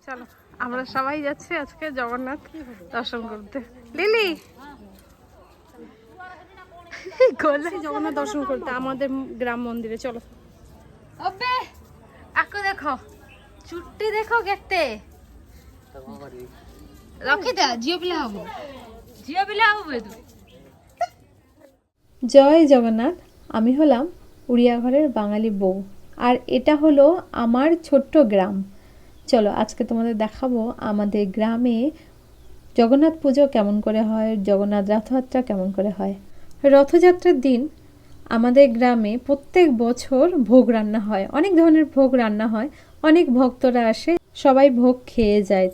চলো আমরা সবাই যাচ্ছি আজকে জগন্নাথ দর্শন করতে। লিলি জগন্নাথ দর্শন করতে আমাদের গ্রাম মন্দিরে চলো। अबे आको देखो चुट्टी देखो केते रखी दे जियो पिला हबो तू। জয় জগন্নাথ। আমি হলাম উড়িয়া ঘরের বাঙালি বউ, আর এটা হলো আমার ছোট্ট গ্রাম। চলো আজকে তোমাদের দেখাবো আমাদের গ্রামে জগন্নাথ পুজো কেমন করে হয়, জগন্নাথ রথযাত্রা কেমন করে হয়। রথযাত্রার দিন আমাদের গ্রামে প্রত্যেক বছর ভোগ রান্না হয়, অনেক ধরনের ভোগ রান্না হয়, অনেক ভক্তরা আসে, সবাই ভোগ খেয়ে যায়।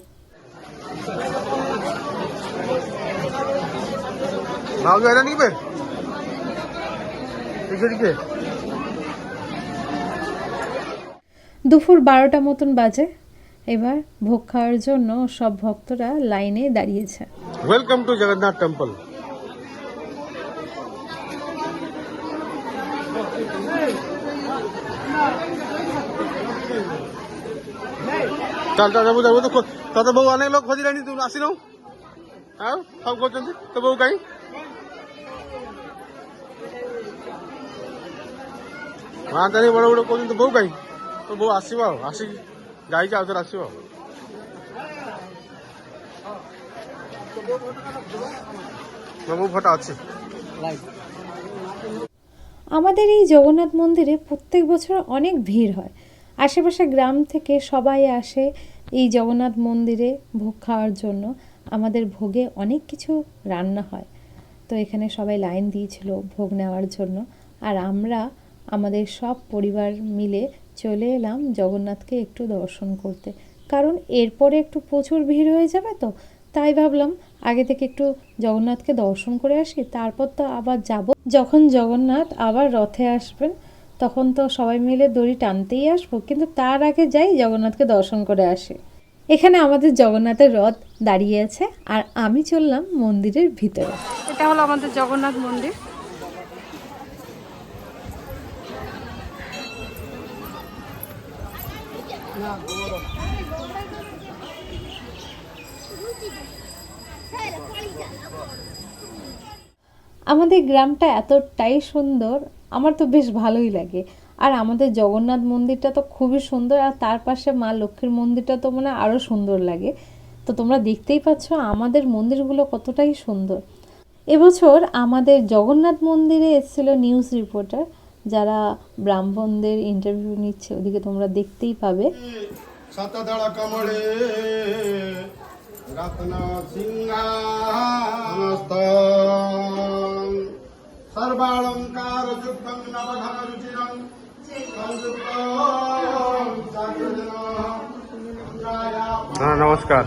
দুপুর 12টা মতন বাজে, এবার ভোগ খাওয়ার জন্য সব ভক্তরা লাইনে দাঁড়িয়েছে। Welcome to Jagannath temple. चल चल जाबू जाबू तो बहु अनेक लोग खोजी रही तू आसी ना हाँ सब खोज तो बहु कहीं हाँ तेरी बड़ बड़ कौन तो बहु कहीं तो बहु आसव आसी जाई आउे आसव बहु फटा अच्छे। আমাদের এই জগন্নাথ মন্দিরে প্রত্যেক বছর অনেক ভিড় হয়, আশেপাশে গ্রাম থেকে সবাই আসে এই জগন্নাথ মন্দিরে ভোগ খাওয়ার জন্য। আমাদের ভোগে অনেক কিছু রান্না হয়, তো এখানে সবাই লাইন দিয়েছিল ভোগ নেওয়ার জন্য, আর আমরা আমাদের সব পরিবার মিলে চলে এলাম জগন্নাথকে একটু দর্শন করতে, কারণ এরপরে একটু প্রচুর ভিড় হয়ে যাবে, তো তাই ভাবলাম আগে থেকে একটু জগন্নাথকে দর্শন করে আসি, তারপর তো আবার যাব। যখন জগন্নাথ আবার রথে আসবেন তখন তো সবাই মিলে দড়ি টানতেই আসবো, কিন্তু তার আগে যাই জগন্নাথকে দর্শন করে আসি। এখানে আমাদের জগন্নাথের রথ দাঁড়িয়ে আছে, আর আমি চললাম মন্দিরের ভিতরে। এটা হলো আমাদের জগন্নাথ মন্দির। আমাদের গ্রামটা এতটাই সুন্দর, আমার তো বেশ ভালোই লাগে। আর আমাদের জগন্নাথ মন্দিরটা তো খুবই সুন্দর, আর তার পাশে মা লক্ষ্মীর মন্দিরটা তো মানে আরও সুন্দর লাগে। তো তোমরা দেখতেই পাচ্ছ আমাদের মন্দিরগুলো কতটাই সুন্দর। এবছর আমাদের জগন্নাথ মন্দিরে এসেছিল নিউজ রিপোর্টার, যারা ব্রাহ্মণদের ইন্টারভিউ নিচ্ছে, ওদিকে তোমরা দেখতেই পাবে। सर्वालंकार युक्तं नवघन रुचिरं हाँ नमस्कार।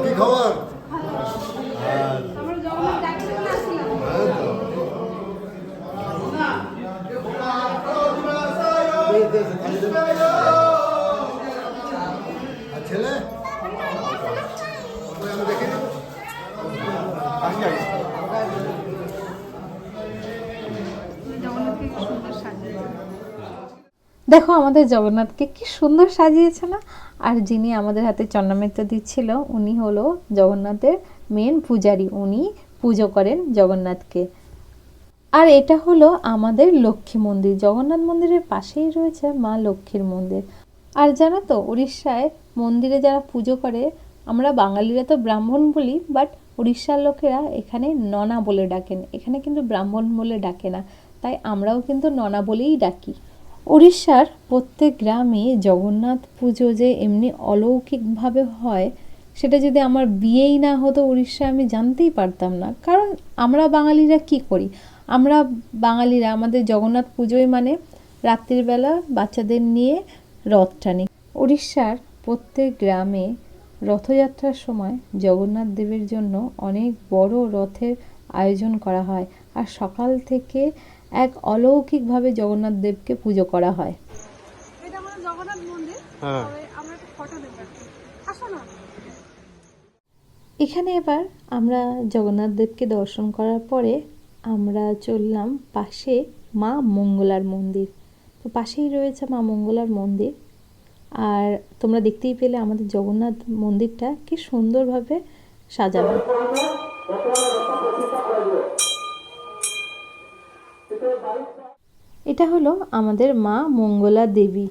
की खबर ছেলে দেখো আমাদের জগন্নাথকে কি সুন্দর সাজিয়েছে না। আর যিনি আমাদের হাতে চন্নামৃত দিচ্ছিল উনি হলো জগন্নাথের মেন পূজারী, উনি পুজো করেন জগন্নাথকে। আর এটা হলো আমাদের লক্ষ্মী মন্দির, জগন্নাথ মন্দিরের পাশেই রয়েছে মা লক্ষ্মীর মন্দির। আর জানো তো উড়িষ্যায় মন্দিরে যারা পুজো করে, আমরা বাঙালিরা তো ব্রাহ্মণ বলি, বাট উড়িষ্যার লোকেরা এখানে ননা বলে ডাকেন, এখানে কিন্তু ব্রাহ্মণ বলে ডাকে না, তাই আমরাও কিন্তু ননা বলেই ডাকি। উড়িষ্যার প্রত্যেক গ্রামে জগন্নাথ পুজো যে এমনি অলৌকিকভাবে হয়, সেটা যদি আমার বিয়েই না হতো উড়িষ্যায় আমি জানতেই পারতাম না। কারণ আমরা বাঙালিরা কি করি, আমরা বাঙালিরা আমাদের জগন্নাথ পুজোয় মানে রাত্রির বেলা বাচ্চাদের নিয়ে রথ টানি। উড়িষ্যার প্রত্যেক গ্রামে রথযাত্রার সময় জগন্নাথ দেবের জন্য অনেক বড় রথের আয়োজন করা হয়, আর সকাল থেকে এক অলৌকিকভাবে জগন্নাথ দেবকে পুজো করা হয়। এটা আমাদের জগন্নাথ মন্দির। হ্যাঁ আমরা একটা ফটো দেব, আসো না। এখানে এবার আমরা জগন্নাথ দেবকে দর্শন করার পরে আমরা চললাম পাশে মা মঙ্গলার মন্দির। তো পাশেই রয়েছে মা মঙ্গলার মন্দির। আর তোমরা দেখতেই পেলে আমাদের জগন্নাথ মন্দিরটা কি সুন্দরভাবে সাজানো। এটা হলো আমাদের মা মঙ্গলা দেবী।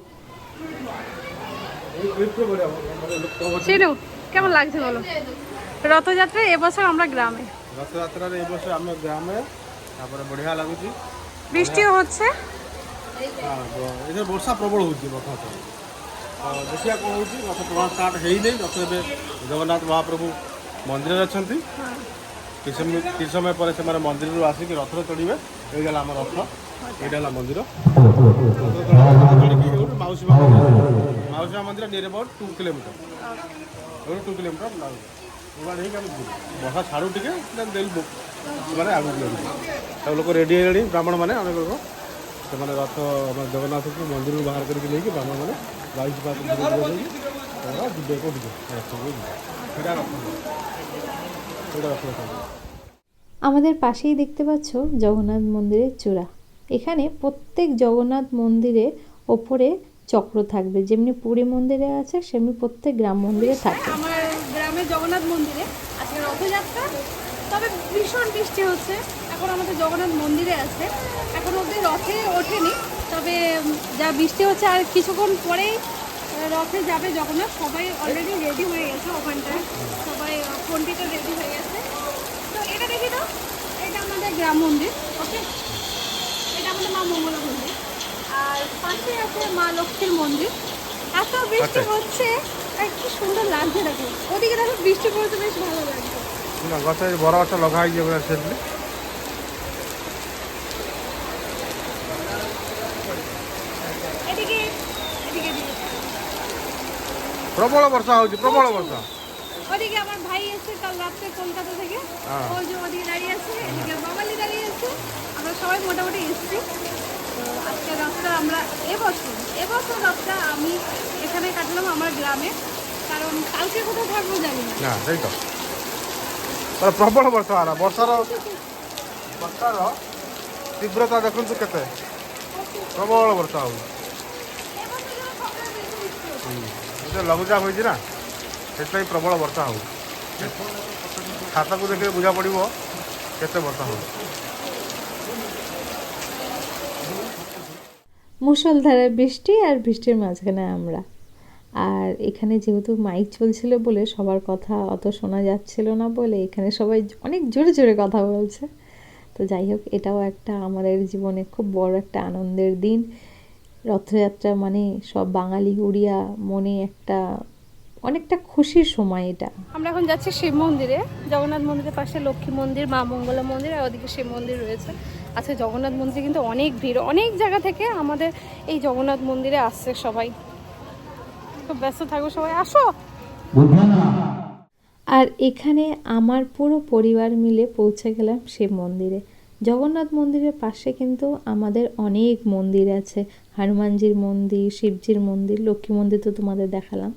চিনু কেমন লাগছে বলো? রথযাত্রা এবছর আমরা গ্রামে, রথযাত্রার এই বছর আমরা গ্রামে, তারপরে বঢ়িয়া লাগুଛି। বৃষ্টিও হচ্ছে। এদের ବର୍ଷା ପ୍ରବଳ ହେଉଛି ରଥଯାତ୍ରା। ଦେଖିବା କ'ଣ ହେଉଛି। ରଥ ଟଣା ଷ୍ଟାର୍ଟ ହେଇନି। ରଥ ଏବେ ଜଗନ୍ନାଥ ମହାପ୍ରଭୁ ମନ୍ଦିରରେ ଅଛନ୍ତି। କିଛି ସମୟ ପରେ ସେମାନେ ମନ୍ଦିରରୁ ଆସିକି ରଥରେ ଚଢ଼ିବେ। ଏଇଗଲା ଆମ ରଥ, ଏଇଟା ହେଲା ମନ୍ଦିର। ମାଉସୀ ମା ମନ୍ଦିର ନିୟର ଆବାଉଟ୍ 2 କିଲୋମିଟର, 2 କିଲୋମିଟର ହେଇକି ଆମେ ଯିବୁ। ବର୍ଷା ଛାଡ଼ୁ ଟିକେ ଦେଲୁ ସେମାନେ ଆଗକୁ ଯାଉଛୁ। ସବୁ ଲୋକ ରେଡ଼ି ହେଇଗଲେଣି, ବ୍ରାହ୍ମଣ ମାନେ ଅନେକ ଲୋକ। ସେମାନେ ରଥ ଜଗନ୍ନାଥଙ୍କୁ ମନ୍ଦିରରୁ ବାହାର କରିକି ନେଇକି ବ୍ରାହ୍ମଣ ମାନେ 22 ପାହାଚ ଯିବେ କୋଉଠିକି ସେଇଟା ରଥ। আমাদের পাশেই দেখতে পাচ্ছ জগন্নাথ মন্দিরের চূড়া। এখানে প্রত্যেক জগন্নাথ মন্দিরে ওপরে চক্র থাকবে, যেমনি পুরী মন্দিরে আছে সেমনি প্রত্যেক গ্রাম মন্দিরে থাকে। আমার গ্রামের জগন্নাথ মন্দিরে আজকে রথযাত্রা, তবে ভীষণ বৃষ্টি হচ্ছে। এখন আমাদের জগন্নাথ মন্দিরে আছে, এখন অবধি রথে ওঠেনি, তবে যা বৃষ্টি হচ্ছে আর কিছুক্ষণ পরেই রথে যাবে জগন্নাথ। সবাই অলরেডি রেডি হয়ে গেছে, ওখানটায় সবাই পণ্ডিতও রেডি হয়ে গেছে। তো এটা দেখি তো, এটা আমাদের গ্রাম মন্দির, ওকে, এটা আমাদের মা মঙ্গলা মন্দির। আর পাশে আছে মা লক্ষ্মীর মন্দির। এত বৃষ্টি হচ্ছে আর কি সুন্দর লাগছে দেখো। ওদিকে দেখো বৃষ্টি পড়তে বেশ ভালো লাগছে। না গছ বড় গছ লগা হয়ে যাবে সেদিন। এদিকে এদিকে এদিকে প্রবল বর্ষা হচ্ছে, প্রবল বর্ষা। ওদিকে আমার ভাই এসে কাল রাত্রে কলকাতা থেকে, ওই যে ওদিকে দাঁড়িয়ে আছে, এদিকে বাঙালি দাঁড়িয়ে আছে। আমরা সবাই মোটামুটি এসেছি। তো আজকে রাতটা আমরা এবছর রাতটা আমি এখানে কাটলাম আমার গ্রামে, কারণ কালকে কোথাও থাকবো জানি না। না সেই তো প্রবল ବର୍ଷା ହେଲା। ବର୍ଷାର ତୀବ୍ରତା ଦେଖନ୍ତୁ କେତେ, ପ୍ରବଳ ବର୍ଷା ହେଉଛି। ଲଘୁଚାପ ହୋଇଛି ନା, ସେଥିପାଇଁ ପ୍ରବଳ ବର୍ଷା ହେଉଛି। ଖାତାକୁ ଦେଖିଲେ ବୁଝା ପଡ଼ିବ କେତେ ବର୍ଷା ହେଉଛି। মুষলধারে বৃষ্টি আর বৃষ্টির মাঝখানে আমরা। আর এখানে যেহেতু মাইক চলছিল বলে সবার কথা অত শোনা যাচ্ছিল না বলে এখানে সবাই অনেক জোরে জোরে কথা বলছে। তো যাই হোক, এটাও একটা আমাদের জীবনে খুব বড় একটা আনন্দের দিন। রথযাত্রা মানে সব বাঙালি উড়িয়া মনে একটা অনেকটা খুশির সময় এটা। আমরা এখন যাচ্ছি শিব মন্দিরে। জগন্নাথ মন্দিরের পাশে লক্ষ্মী মন্দির, মা মঙ্গলা মন্দির, আর ওদিকে শিব মন্দির রয়েছে। আজকে জগন্নাথ মন্দিরে কিন্তু অনেক ভিড়, অনেক জায়গা থেকে আমাদের এই জগন্নাথ মন্দিরে আসছে সবাই। খুব ব্যস্ত থাকো সবাই, আসো। আর এখানে আমার পুরো পরিবার মিলে পৌঁছে গেলাম শিব মন্দিরে। জগন্নাথ মন্দিরের পাশে কিন্তু আমাদের অনেক মন্দির আছে, হনুমানজির মন্দির, শিবজির মন্দির, লক্ষ্মী মন্দির তো তোমাদের দেখালাম।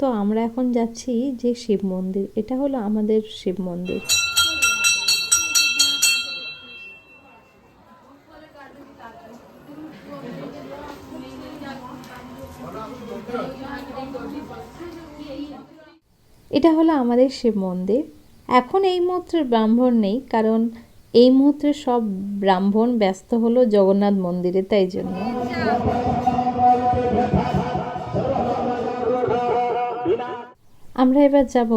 তো আমরা এখন যাচ্ছি যে শিব মন্দির, এটা হলো আমাদের শিব মন্দির। এটা হলো আমাদের শিব মন্দির। এখন এই মুহূর্তে ব্রাহ্মণ নেই, কারণ এই মুহূর্তে সব ব্রাহ্মণ ব্যস্ত হলো জগন্নাথ মন্দিরে, তাই জন্য। আমরা এবার যাব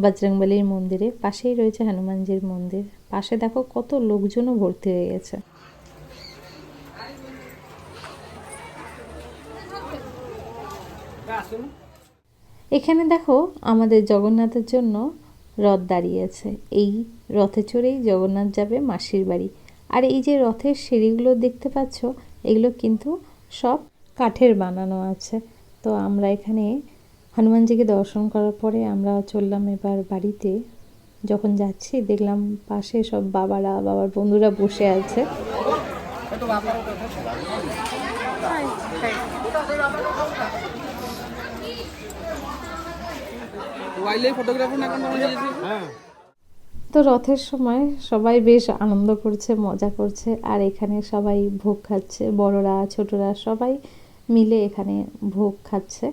বজরংবলীর মন্দিরে। পাশেই রয়েছে হনুমানজির মন্দির। পাশে দেখো কত লোকজনও ভর্তি হয়ে গেছে। এখানে দেখো আমাদের জগন্নাথের জন্য রথ দাঁড়িয়েছে। এই রথে চড়েই জগন্নাথ যাবে মাসির বাড়ি। আর এই যে রথের সিঁড়িগুলো দেখতে পাচ্ছ, এগুলো কিন্তু সব কাঠের বানানো আছে। তো আমরা এখানে হনুমানজিকে দর্শন করার পরে আমরা চললাম এবার বাড়িতে। যখন যাচ্ছি দেখলাম পাশে সব বাবার বন্ধুরা বসে আছে। তো রথের সময় সবাই বেশ আনন্দ করছে, মজা করছে, আর এখানে সবাই ভোগ খাচ্ছে, বড়রা ছোটরা সবাই মিলে এখানে ভোগ খাচ্ছে।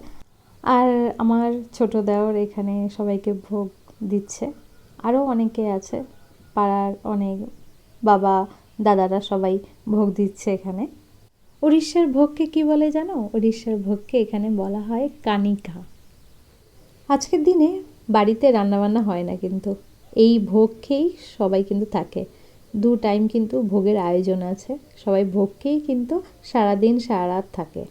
আর আমার ছোট দেওর এখানে সবাইকে ভোগ দিচ্ছে। আরও অনেকে আছে, পাড়ার অনেক বাবা দাদারা সবাই ভোগ দিচ্ছে এখানে। উড়িষ্যার ভোগকে কি বলে জানো? উড়িষ্যার ভোগকে এখানে বলা হয় কানিকা। আজকের দিনে বাড়িতে রান্নাবান্না হয় না, কিন্তু এই ভোগ খেয়েই সবাই কিন্তু থাকে। 2 টাইম কিন্তু ভোগের আয়োজন আছে, সবাই ভোগ খেয়েই কিন্তু সারাদিন সারা রাত থাকে।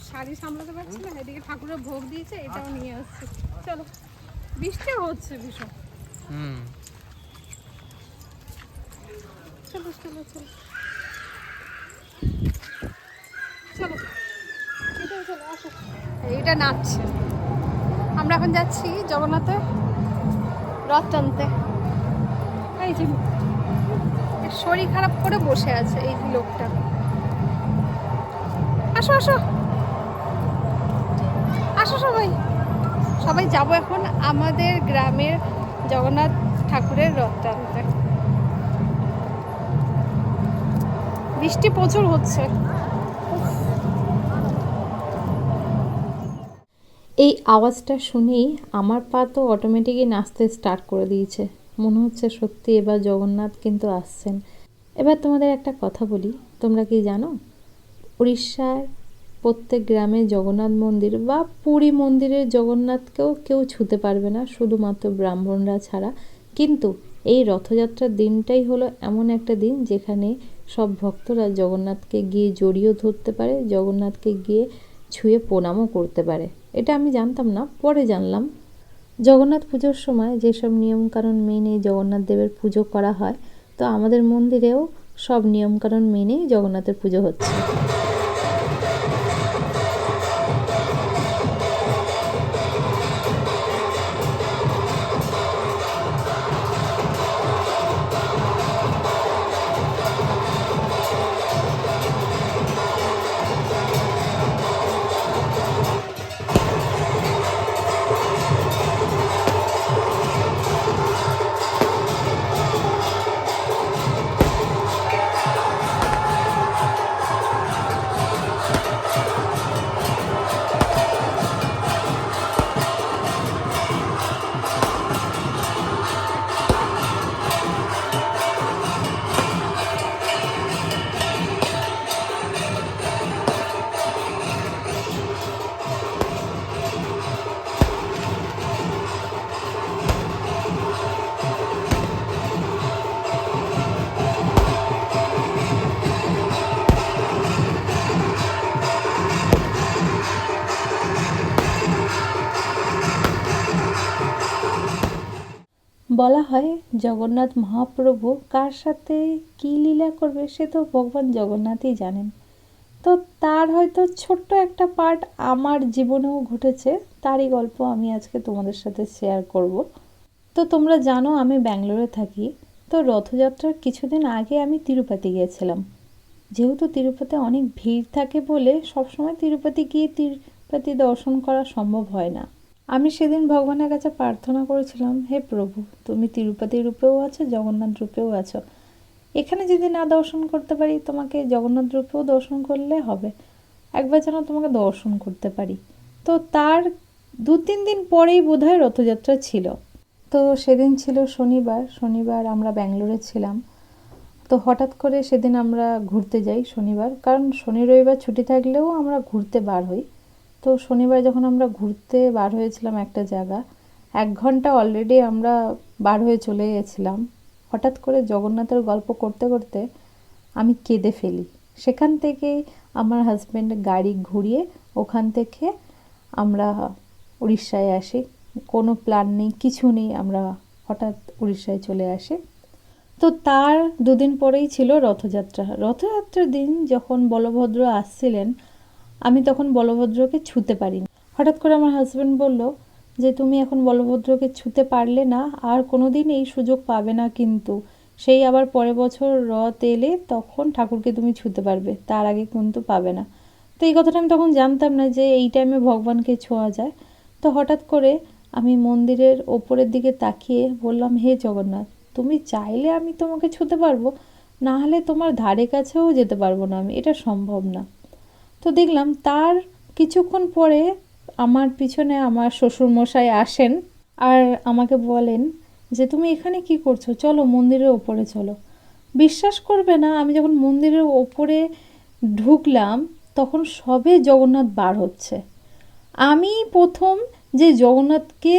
শাড়ি সামলাতে পারছি না, এদিকে ঠাকুরের ভোগ দিয়েছে, এটাও নিয়ে আসছে। চলো, বৃষ্টি হচ্ছে ভীষণ। চলো চলো চলো চলো, এটাও চলো, আসো। এইটা নাচছে। আমরা এখন যাচ্ছি জগন্নাথের রথ টানতে। এই যে শরীর খারাপ করে বসে আছে এই লোকটা। আসো আসো আসো, সবাই সবাই যাবো এখন আমাদের গ্রামের জগন্নাথ ঠাকুরের রথ টানতে। বৃষ্টি প্রচুর হচ্ছে। এই আওয়াজটা শুনেই আমার পা তো অটোমেটিকই নাচতে স্টার্ট করে দিয়েছে। মনে হচ্ছে সত্যি এবার জগন্নাথ কিন্তু আসছেন। এবার তোমাদের একটা কথা বলি, তোমরা কি জানো উড়িষ্যার প্রত্যেক গ্রামে জগন্নাথ মন্দির বা পুরী মন্দিরের জগন্নাথকেও কেউ ছুঁতে পারবে না, শুধুমাত্র ব্রাহ্মণরা ছাড়া। কিন্তু এই রথযাত্রার দিনটাই হলো এমন একটা দিন যেখানে সব ভক্তরা জগন্নাথকে গিয়ে জড়িয়ে ধরতে পারে, জগন্নাথকে গিয়ে ছুঁয়ে প্রণামও করতে পারে। এটা আমি জানতাম না, পরে জানলাম। জগন্নাথ পুজোর সময় যেসব নিয়মকানুন মেনে জগন্নাথ দেবের পুজো করা হয়, তো আমাদের মন্দিরেও সব নিয়মকানুন মেনেই জগন্নাথের পুজো হচ্ছে। বলা হয় জগন্নাথ মহাপ্রভু কার সাথে কী লীলা করবে সে তো ভগবান জগন্নাথই জানেন। তো তার হয়তো ছোট্ট একটা পার্ট আমার জীবনেও ঘটেছে, তারই গল্প আমি আজকে তোমাদের সাথে শেয়ার করব। তো তোমরা জানো আমি ব্যাঙ্গালোরে থাকি। তো রথযাত্রার কিছুদিন আগে আমি তিরুপতি গিয়েছিলাম। যেহেতু তিরুপতি অনেক ভিড় থাকে বলে সবসময় তিরুপতি গিয়ে তিরুপতি দর্শন করা সম্ভব হয় না। আমি সেদিন ভগবানের কাছে প্রার্থনা করেছিলাম, হে প্রভু, তুমি তিরুপতি রূপেও আছো, জগন্নাথ রূপেও আছো। এখানে যদি না দর্শন করতে পারি, তোমাকে জগন্নাথ রূপেও দর্শন করলে হবে। একবার যেন তোমাকে দর্শন করতে পারি। তো তার 2-3 দিন পরেই বোধহয় রথযাত্রা ছিল। তো সেদিন ছিল শনিবার আমরা ব্যাঙ্গালোরে ছিলাম। তো হঠাৎ করে সেদিন আমরা ঘুরতে যাই শনিবার, কারণ শনি রবিবার ছুটি থাকলেও আমরা ঘুরতে বার হই। তো শনিবার যখন আমরা ঘুরতে বার হয়েছিলাম একটা জায়গা, 1 ঘন্টা অলরেডি আমরা বার হয়ে চলে গেছিলাম। হঠাৎ করে জগন্নাথের গল্প করতে করতে আমি কেঁদে ফেলি। সেখান থেকেই আমার হাজব্যান্ড গাড়ি ঘুরিয়ে ওখান থেকে আমরা উড়িষ্যায় আসি। কোনো প্ল্যান নেই, কিছু নেই, আমরা হঠাৎ উড়িষ্যায় চলে আসি। তো তার 2 দিন পরেই ছিল রথযাত্রার দিন যখন বলভদ্র আসছিলেন, আমি তখন বলভদ্রকে ছুঁতে পারিনি। হঠাৎ করে আমার হাজব্যান্ড বলল যে তুমি এখন বলভদ্রকে ছুঁতে পারলে না, আর কোনো দিন এই সুযোগ পাবে না, কিন্তু সেই আবার পরের বছর রথ এলে তখন ঠাকুরকে তুমি ছুঁতে পারবে, তার আগে কিন্তু পাবে না। তো এই কথাটা আমি তখন জানতাম না যে এই টাইমে ভগবানকে ছোঁয়া যায়। তো হঠাৎ করে আমি মন্দিরের ওপরের দিকে তাকিয়ে বললাম, হে জগন্নাথ, তুমি চাইলে আমি তোমাকে ছুতে পারবো, না হলে তোমার ধারে কাছেও যেতে পারবো না আমি, এটা সম্ভব না। তো দেখলাম তার কিছুক্ষণ পরে আমার পিছনে আমার শ্বশুরমশাই আসেন আর আমাকে বলেন যে তুমি এখানে কি করছো, চলো মন্দিরের ওপরে চলো। বিশ্বাস করবে না, আমি যখন মন্দিরের ওপরে ঢুকলাম তখন সবে জগন্নাথ বার হচ্ছে। আমি প্রথম যে জগন্নাথকে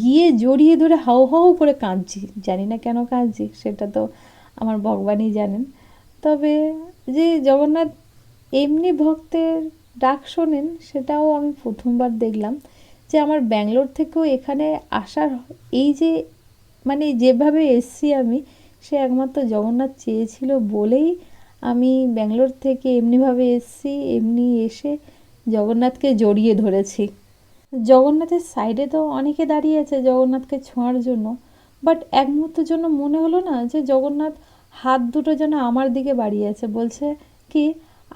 গিয়ে জড়িয়ে ধরে হাউ হাউ করে কাঁদছি, জানি না কেন কাঁদছি, সেটা তো আমার ভগবানই জানেন। তবে যে জগন্নাথ এমনি ভক্তের ডাক শোনেন সেটাও আমি প্রথমবার দেখলাম। যে আমার ব্যাঙ্গালোর থেকেও এখানে আসার এই যে মানে যেভাবে এসছি আমি, সে একমাত্র জগন্নাথ চেয়েছিল বলেই আমি ব্যাঙ্গালোর থেকে এমনিভাবে এসছি, এমনি এসে জগন্নাথকে জড়িয়ে ধরেছি। জগন্নাথের সাইডে তো অনেকে দাঁড়িয়ে আছে জগন্নাথকে ছোঁয়ার জন্য, বাট এক মুহূর্তের জন্য মনে হলো না যে জগন্নাথ হাত দুটো যেন আমার দিকে বাড়িয়ে আছে, বলছে কি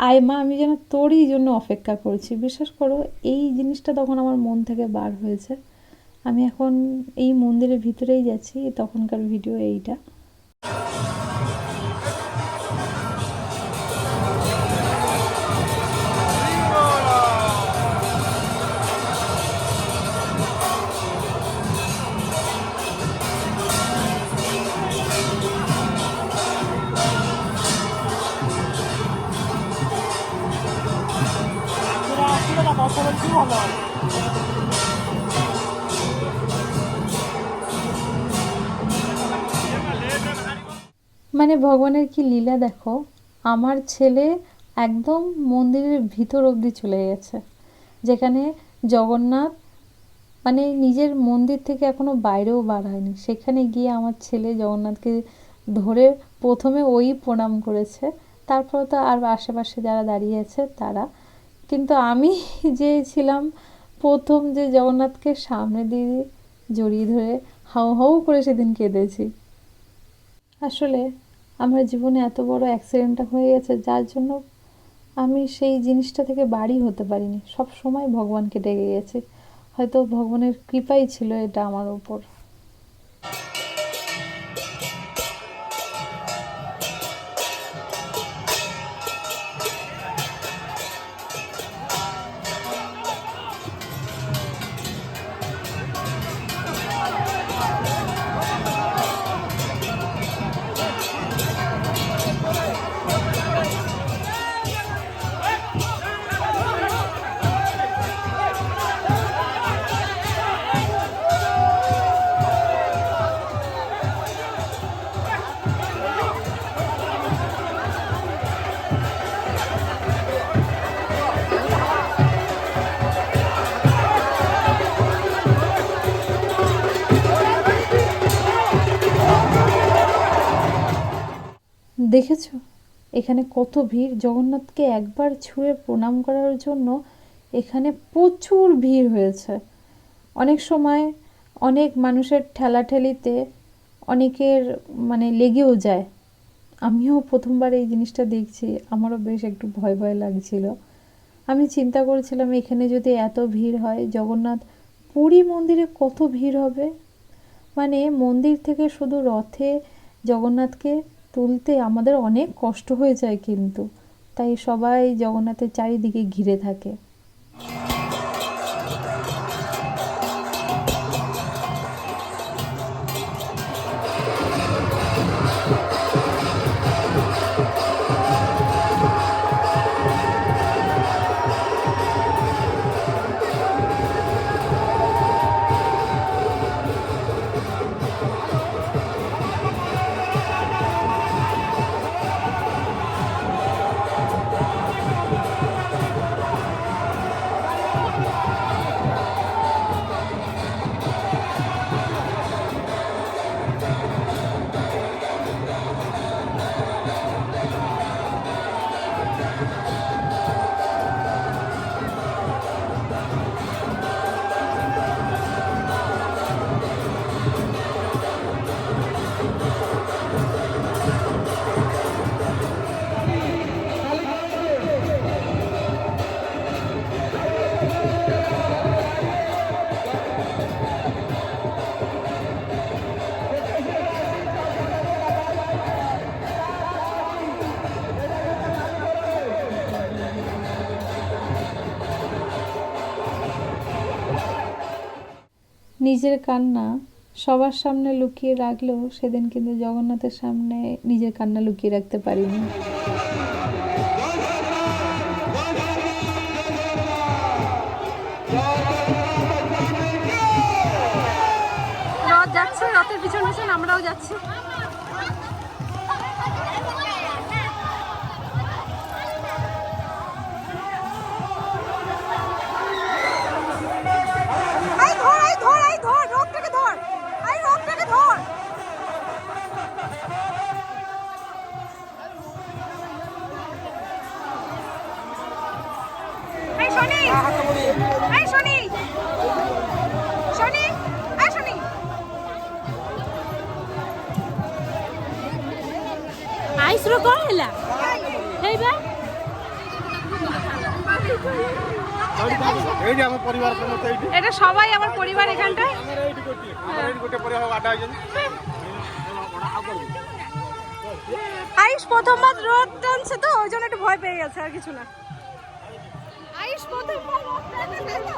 আয় মা, আমি যেন তোরই জন্য অপেক্ষা করছি। বিশ্বাস করো এই জিনিসটা তখন আমার মন থেকে বার হয়েছে। আমি এখন এই মন্দিরের ভিতরেই যাচ্ছি, তখনকার ভিডিও এইটা। মানে ভগবানের কি লীলা দেখো, আমার ছেলে একদম মন্দিরের ভিতর অবধি চলে গেছে, যেখানে জগন্নাথ মানে নিজের মন্দির থেকে এখনো বাইরেও বার হয়নি, সেখানে গিয়ে আমার ছেলে জগন্নাথকে ধরে প্রথমে ওই প্রণাম করেছে, তারপর তো আর আশেপাশে যারা দাঁড়িয়ে আছে তারা। কিন্তু আমি যে ছিলাম প্রথম, যে জগন্নাথকে সামনে দিয়ে জড়িয়ে ধরে হাউ হাউ করে সেদিন কেঁদেছি। আসলে আমার জীবনে এত বড় অ্যাক্সিডেন্টটা হয়ে গেছে, যার জন্য আমি সেই জিনিসটা থেকে বাড়ি হতে পারিনি, সব সময় ভগবানকে ডেকে গেছি। হয়তো ভগবানের কৃপাই ছিল এটা আমার উপর। দেখেছো এখানে কত ভিড়, জগন্নাথকে একবার ছুঁয়ে প্রণাম করার জন্য এখানে প্রচুর ভিড় হয়েছে। অনেক সময় অনেক মানুষের ঠেলাঠেলিতে অনেকের মানে লেগেও যায়। আমিও প্রথমবার এই জিনিসটা দেখছি, আমারও বেশ একটু ভয় ভয় লাগছিল। আমি চিন্তা করেছিলাম এখানে যদি এত ভিড় হয়, জগন্নাথ পুরী মন্দিরে কত ভিড় হবে। মানে মন্দির থেকে শুধু রথে জগন্নাথকে তুলতে আমাদের অনেক কষ্ট হয়ে যায়, কিন্তু তাই সবাই জগন্নাথের চারিদিকে ঘিরে থাকে। নিজের কান্না সবার সামনে লুকিয়ে রাখলেও সেদিন কিন্তু জগন্নাথের সামনে নিজের কান্না লুকিয়ে রাখতে পারিনি। রথ যাচ্ছে, রথের পিছন পিছন আমরাও যাচ্ছি। ଆଇସ୍ର କ'ଣ ହେଲା ହେଇବା এইটি আমার পরিবার সমস্ত এইটি এটা সবাই আমার পরিবার এখানটায়। আমার এইটি গোটিয়ে আমার এইটি গোটিয়ে পরিবার আড্ডা হয়েছে। আয়ুষ প্রথমবার রথ টানছে তো ওই জন্য একটু ভয় পেয়ে গেছে, আর কিছু না। আয়ুষ প্রথমবার রথ টানছে তো।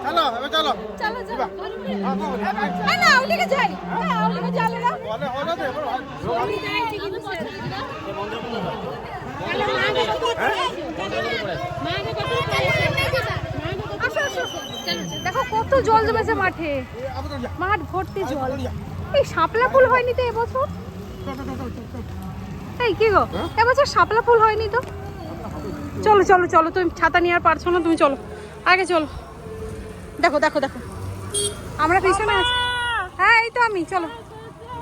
চলো এবার চলো চলো চলো এই না ওদিকে যাই, হ্যাঁ ওদিকে যাবে না বলে হলো তো এবার আসো আসো। দেখো কত জল জমেছে মাঠে, মাঠ ভর্তি জল। এই শাপলা ফুল হয়নি তো এবছর? এই কি গো, এবছর শাপলা ফুল হয়নি তো? চলো চলো চলো, তুমি ছাতা নিয়ে আর পারছো না, তুমি চলো আগে চলো। দেখো দেখো দেখো আমরা পিছনে আছি। হ্যাঁ এই তো আমি, চলো।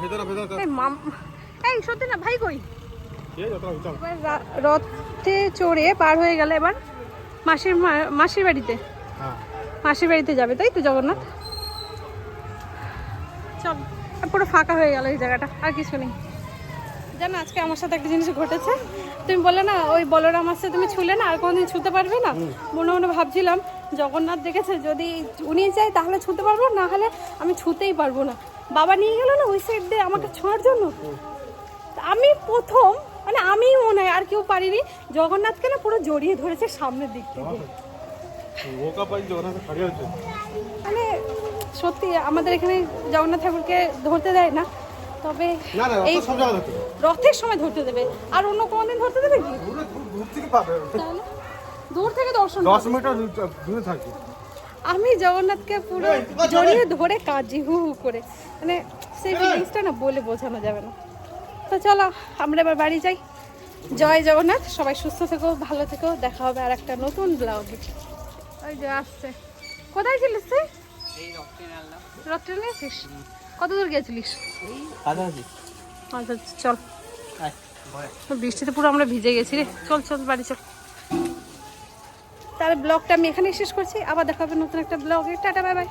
ভেতরে ভেতরে এই মাম, এই সত্যি না ভাই কই? এই যত চলো এবার রথে চড়ে পার হয়ে গেলে এবার মাসির বাড়িতে, হ্যাঁ মাসির বাড়িতে যাবে তাই তো জগন্নাথ? চল, পুরো ফাঁকা হয়ে গেল এই জায়গাটা, আর কিছু নেই। জানো আজকে আমার সাথে একটা জিনিস ঘটেছে। তুমি বললে না ওই বলরাম আসছে তুমি ছুলে না, আর কোনোদিন ছুতে পারবে না। মনে মনে ভাবছিলাম জগন্নাথ দেখেছে যদি উনি যায় তাহলে ছুতে পারবো, না হলে আমি ছুতেই পারবো না। বাবা নিয়ে গেল না ওই সাইড দিয়ে আমাকে ছোঁয়ার জন্য। আমি প্রথম, মানে আমি মনে হয় আর কেউ পারিনি, জগন্নাথকে না পুরো জড়িয়ে ধরেছে সামনের দিক থেকে। ওকা পাই জগন্নাথ খাড়ি হচ্ছে। মানে সত্যি আমাদের এখানে জগন্নাথ ঠাকুরকে ধরতে দেয় না, তবে না না এই ওটা সব জায়গা ধরতে রথের সময় ধরতে দেবে, আর অন্য কোনোদিন ধরতে দেবে কি? দূর থেকে পাবে তাহলে দূর থেকে দর্শন 10 মিটার দূরে থাকি। আমি জগন্নাথকে পুরো জড়িয়ে ধরে কাজি হু হু করে, মানে সেই ফিলিংসটা না বলে বোঝানো যাবে না। তো চলো আমরা এবার বাড়ি যাই। জয় জগন্নাথ, সবাই সুস্থ থেকো, ভালো থেকো, দেখা হবে আর একটা নতুন ব্লগে। ওই যে আসছে। কোথায় ছিলিস তুই? রথ ট্রেনে আছিস? কত দূর গেছিলিস? আচ্ছা চল, বৃষ্টিতে পুরো আমরা ভিজে গেছি রে। চল চল বাড়ি চল। তাহলে ব্লগটা আমি এখানেই শেষ করছি, আবার দেখা হবে নতুন একটা ব্লগে। Tata bye bye.